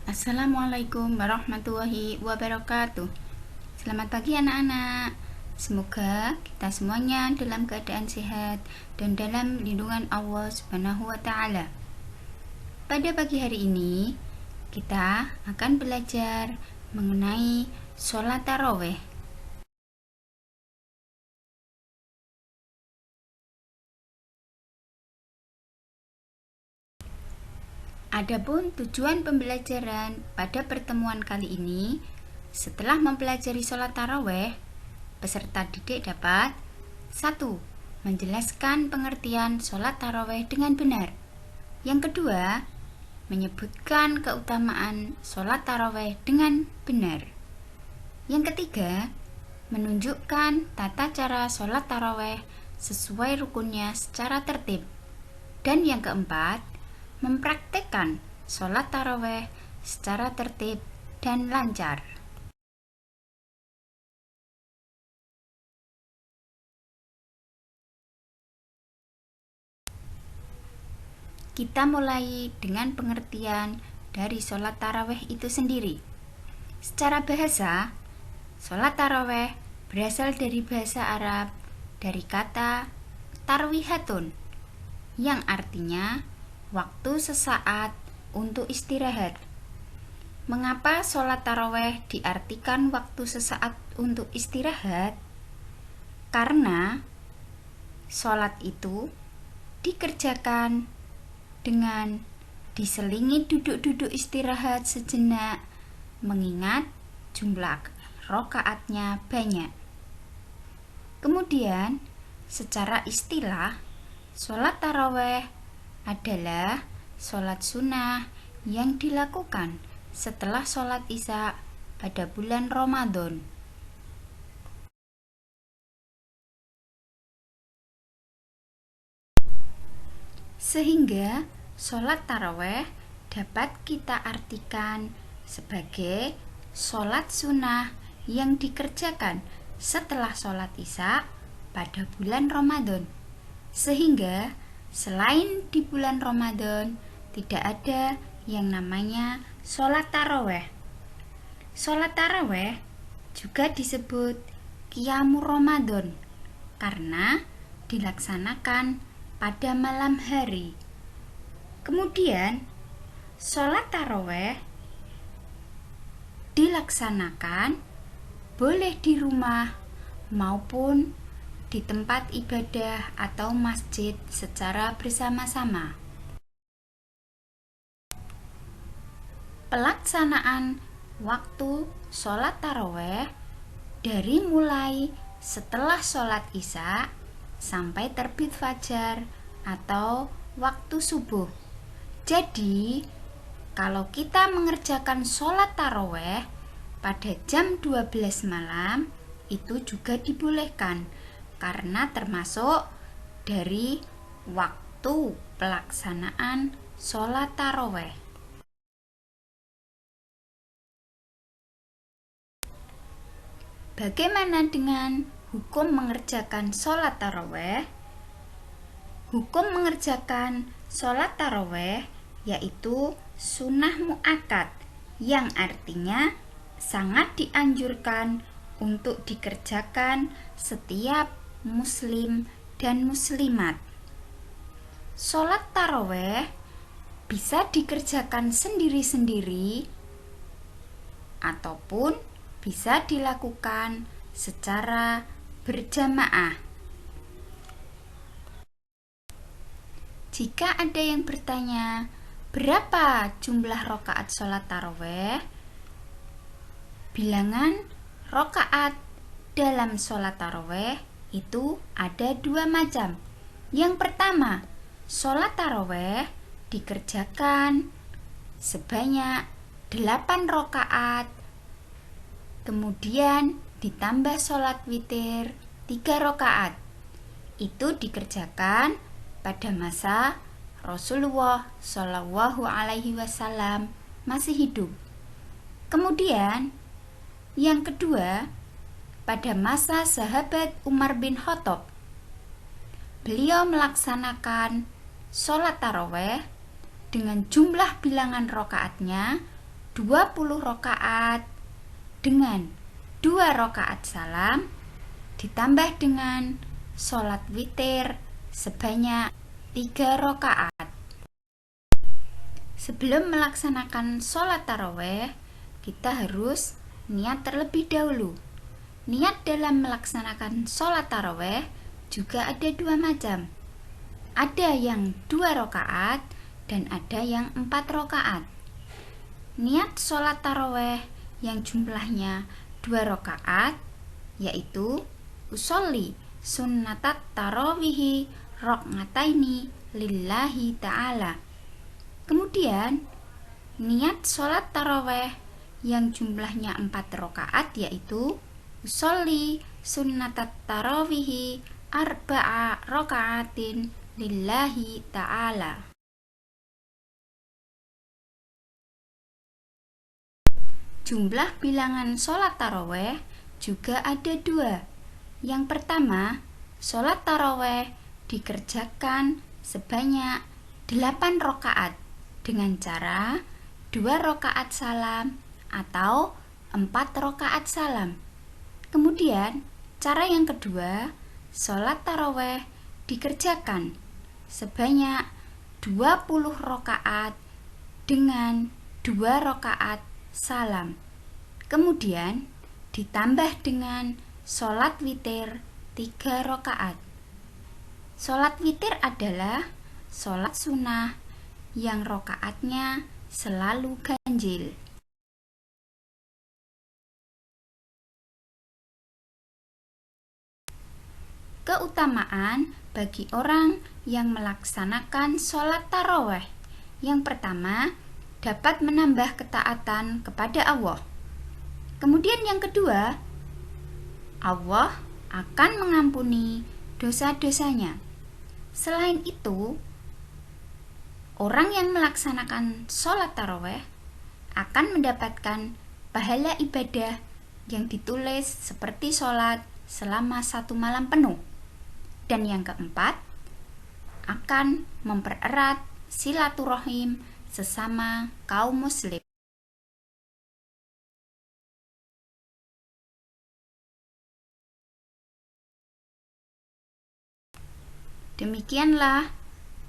Assalamualaikum warahmatullahi wabarakatuh. Selamat pagi anak-anak. Semoga kita semuanya dalam keadaan sehat dan dalam lindungan Allah Subhanahu wa taala. Pada pagi hari ini kita akan belajar mengenai sholat tarawih. Adapun tujuan pembelajaran pada pertemuan kali ini, setelah mempelajari sholat tarawih, peserta didik dapat 1. Menjelaskan pengertian sholat tarawih dengan benar. Yang kedua, menyebutkan keutamaan sholat tarawih dengan benar. Yang ketiga, menunjukkan tata cara sholat tarawih sesuai rukunnya secara tertib. Dan yang keempat, mempraktekkan sholat tarawih secara tertib dan lancar. Kita mulai dengan pengertian dari sholat tarawih itu sendiri. Secara bahasa, sholat tarawih berasal dari bahasa Arab dari kata tarwihatun, yang artinya waktu sesaat untuk istirahat. Mengapa sholat tarawih diartikan waktu sesaat untuk istirahat? Karena sholat itu dikerjakan dengan diselingi duduk-duduk istirahat sejenak, mengingat jumlah rakaatnya banyak. Kemudian, secara istilah, sholat tarawih adalah sholat sunnah yang dilakukan setelah sholat Isya pada bulan Ramadan. Sehingga sholat tarawih dapat kita artikan sebagai sholat sunnah yang dikerjakan setelah sholat Isya pada bulan Ramadan. Sehingga selain di bulan Ramadan tidak ada yang namanya sholat tarawih. Sholat tarawih juga disebut qiyamul Ramadan karena dilaksanakan pada malam hari. Kemudian sholat tarawih dilaksanakan boleh di rumah maupun di tempat ibadah atau masjid secara bersama-sama. Pelaksanaan waktu sholat tarawih dari mulai setelah sholat Isya sampai terbit fajar atau waktu subuh. Jadi, kalau kita mengerjakan sholat tarawih pada jam 12 malam, itu juga dibolehkan karena termasuk dari waktu pelaksanaan sholat tarawih. Bagaimana dengan hukum mengerjakan sholat tarawih? Hukum mengerjakan sholat tarawih yaitu sunnah mu'akkad, yang artinya sangat dianjurkan untuk dikerjakan setiap muslim dan muslimat. Sholat tarawih bisa dikerjakan sendiri-sendiri ataupun bisa dilakukan secara berjamaah. Jika ada yang bertanya, berapa jumlah rakaat sholat tarawih? Bilangan rakaat dalam sholat tarawih itu ada 2 macam. Yang pertama, sholat tarawih dikerjakan sebanyak 8 rakaat, kemudian ditambah sholat witir 3 rakaat. Itu dikerjakan pada masa Rasulullah Shallallahu Alaihi Wasallam masih hidup. Kemudian yang kedua, pada masa sahabat Umar bin Khattab, beliau melaksanakan sholat tarawih dengan jumlah bilangan rakaatnya 20 rakaat dengan 2 rakaat salam ditambah dengan sholat witir sebanyak 3 rakaat. Sebelum melaksanakan sholat tarawih, kita harus niat terlebih dahulu. Niat dalam melaksanakan sholat tarawih juga ada 2 macam. Ada yang 2 rakaat dan ada yang 4 rakaat. Niat sholat tarawih yang jumlahnya 2 rakaat yaitu usolli sunnatat tarawihi rok'ataini lillahi ta'ala. Kemudian niat sholat tarawih yang jumlahnya 4 rakaat yaitu usolli sunnatat tarawihi arba'a raka'atin lillahi ta'ala. Jumlah bilangan sholat tarawih juga ada 2. Yang pertama, sholat tarawih dikerjakan sebanyak 8 rakaat dengan cara 2 rakaat salam atau 4 rakaat salam. Kemudian, cara yang kedua, sholat tarawih dikerjakan sebanyak 20 rakaat dengan 2 rakaat salam. Kemudian ditambah dengan sholat witir 3 rakaat. Sholat witir adalah sholat sunnah yang rakaatnya selalu ganjil. Keutamaan bagi orang yang melaksanakan sholat tarawih. Yang pertama, dapat menambah ketaatan kepada Allah. Kemudian yang kedua, Allah akan mengampuni dosa-dosanya. Selain itu, orang yang melaksanakan sholat tarawih akan mendapatkan pahala ibadah yang ditulis seperti sholat selama 1 malam penuh. Dan yang keempat, akan mempererat silaturahim sesama kaum muslim. Demikianlah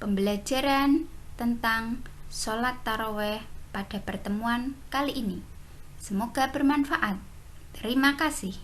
pembelajaran tentang sholat tarawih pada pertemuan kali ini. Semoga bermanfaat. Terima kasih.